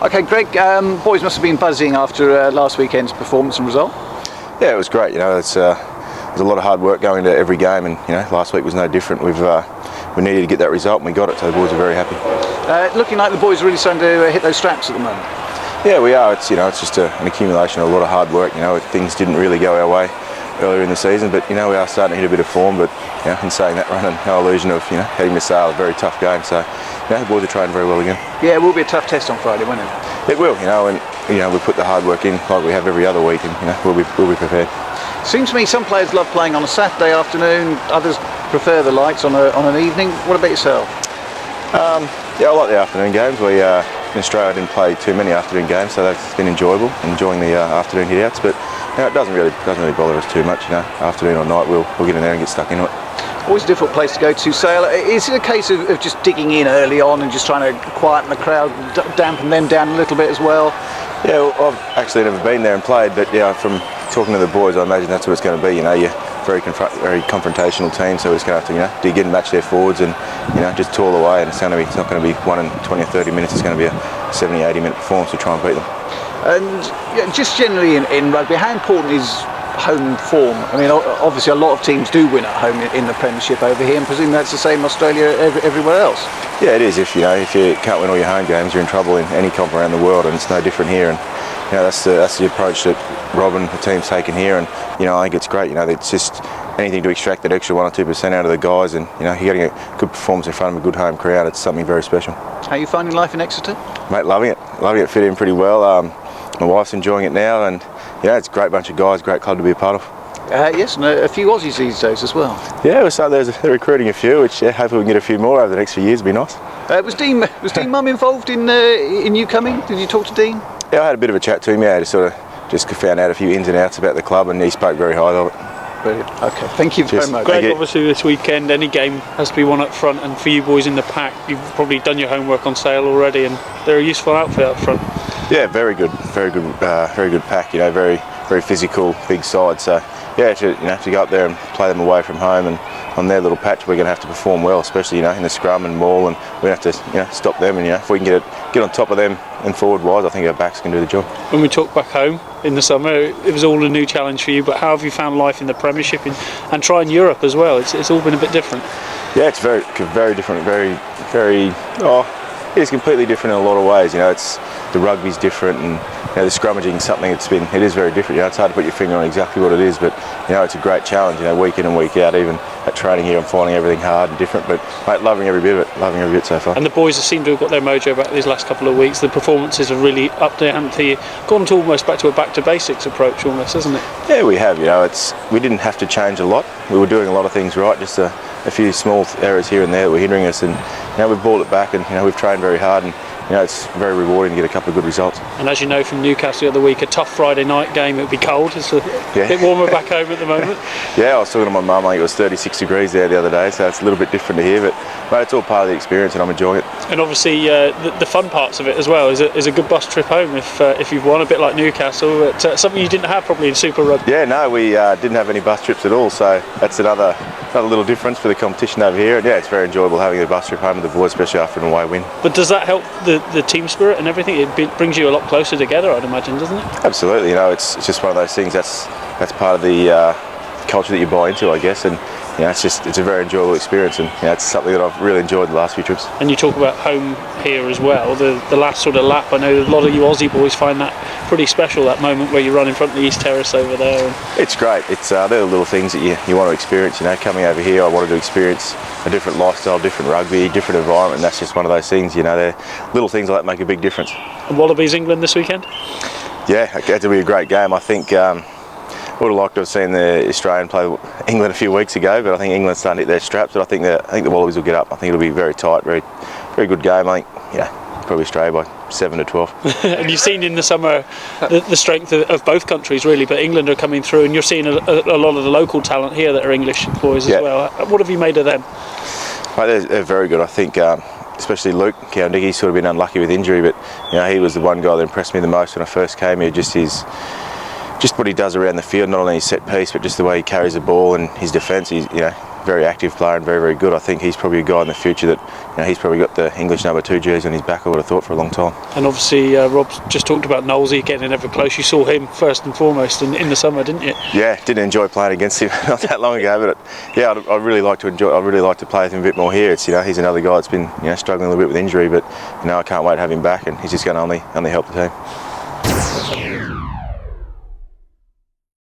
Okay, Greg, boys must have been buzzing after last weekend's performance and result. Yeah, it was great. There's a lot of hard work going into every game, and last week was no different. We needed to get that result, and we got it. So the boys are very happy. Looking like the boys are really starting to hit those straps at the moment. Yeah, we are. It's just an accumulation of a lot of hard work. Things didn't really go our way earlier in the season, but we are starting to hit a bit of form. But in saying that, running no illusion of heading to Sale, a very tough game. So the boys are training very well again. Yeah, it will be a tough test on Friday, won't it? It will, and we put the hard work in like we have every other week, and we'll be prepared. Seems to me some players love playing on a Saturday afternoon, others prefer the lights on an evening. What about yourself? Yeah, I like the afternoon games. We in Australia didn't play too many afternoon games, so that's been enjoyable, enjoying the afternoon hit-outs. But it doesn't really bother us too much. Afternoon or night, we'll get in there and get stuck into it. Always a difficult place to go to, Sale. Is it a case of just digging in early on and just trying to quieten the crowd, dampen them down a little bit as well? Yeah, well, I've actually never been there and played, but from talking to the boys, I imagine that's what it's going to be. You're very confrontational team, so we're just going to have to dig in, match their forwards, and just toil away. And it's not going to be 1 in 20 or 30 minutes. It's going to be a 70, 80-minute performance to try and beat them. And just generally in rugby, how important is home form? I mean, obviously a lot of teams do win at home in the Premiership over here, and presume that's the same in Australia everywhere else. Yeah, it is. If you can't win all your home games, you're in trouble in any comp around the world, and it's no different here. And that's the approach that Rob and the team's taken here, and I think it's great. It's just anything to extract that extra 1 or 2% out of the guys, and you're getting a good performance in front of a good home crowd. It's something very special. How are you finding life in Exeter? Mate, loving it. Fit in pretty well. My wife's enjoying it now, and it's a great bunch of guys, great club to be a part of. Yes, and a few Aussies these days as well. Yeah, so they're recruiting a few, which hopefully we can get a few more over the next few years. It'd be nice. Was Dean Mum involved in you coming? Did you talk to Dean? Yeah, I had a bit of a chat to him. Yeah, just found out a few ins and outs about the club, and he spoke very highly of it. Brilliant. Okay, thank you very much. Greg, obviously this weekend any game has to be won up front, and for you boys in the pack, you've probably done your homework on Sale already, and they're a useful outfit up front. Yeah, very good pack. Very physical, big side. So to go up there and play them away from home, and on their little patch, we're going to have to perform well, especially in the scrum and maul, and we have to stop them. And if we can get on top of them and forward wise, I think our backs can do the job. When we talk back home in the summer, it was all a new challenge for you. But how have you found life in the Premiership and trying Europe as well? It's all been a bit different. Yeah, it's very different. It's completely different in a lot of ways. The rugby's different, and the scrummaging is something it is very different. It's hard to put your finger on exactly what it is, but it's a great challenge. Week in and week out, even at training here, I'm finding everything hard and different. But mate, loving every bit of it so far. And the boys seem to have got their mojo back these last couple of weeks. The performances are really up there, haven't they? Gone to almost back to a back to basics approach, almost, hasn't it? Yeah, we have. We didn't have to change a lot. We were doing a lot of things right. Just a few small errors here and there that were hindering us, and we've brought it back, and we've trained very hard, and it's very rewarding to get a couple of good results. And as you know from Newcastle the other week, a tough Friday night game. It would be cold. It's a bit warmer back home at the moment. Yeah, I was talking to my mum. I think it was 36 degrees there the other day, so it's a little bit different to here, but mate, it's all part of the experience, and I'm enjoying it. And obviously the fun parts of it as well is a good bus trip home if you've won, a bit like Newcastle. Something you didn't have probably in Super Rugby. Yeah, no, we didn't have any bus trips at all, so that's another little difference for the competition over here. And it's very enjoyable having a bus trip home with the boys, especially after an away win. But does that help the team spirit and everything? It brings you a lot closer together, I'd imagine, doesn't it? Absolutely. It's just one of those things that's part of the culture that you buy into, I guess, and it's a very enjoyable experience, and it's something that I've really enjoyed the last few trips. And you talk about home here as well, the last sort of lap. I know a lot of you Aussie boys find that pretty special, that moment where you run in front of the East Terrace over there. It's great. They're the little things that you want to experience. Coming over here, I wanted to experience a different lifestyle, different rugby, different environment, and that's just one of those things. They're little things like that make a big difference. And Wallabies England this weekend? Yeah, it'll be a great game. I think I would have liked to have seen the Australian play England a few weeks ago, but I think England's starting to hit their straps. But I think the Wallabies will get up. I think it'll be very tight, very good game. I think probably Australia by 7 to 12. And you've seen in the summer the strength of both countries really, but England are coming through, and you're seeing a lot of the local talent here that are English boys as well. What have you made of them? They're very good. I think especially Luke Cowan-Dickey's sort of been unlucky with injury, but he was the one guy that impressed me the most when I first came here. Just what he does around the field, not only his set piece, but just the way he carries the ball and his defence. very active player and very, very good. I think he's probably a guy in the future that, he's probably got the English number 2 jersey on his back, I would have thought, for a long time. And obviously, Rob just talked about Knowlesy getting ever close. You saw him first and foremost in the summer, didn't you? Yeah, didn't enjoy playing against him not that long ago, but I really like to play with him a bit more here. It's, he's another guy that's been, struggling a little bit with injury, but I can't wait to have him back, and he's just going to only help the team.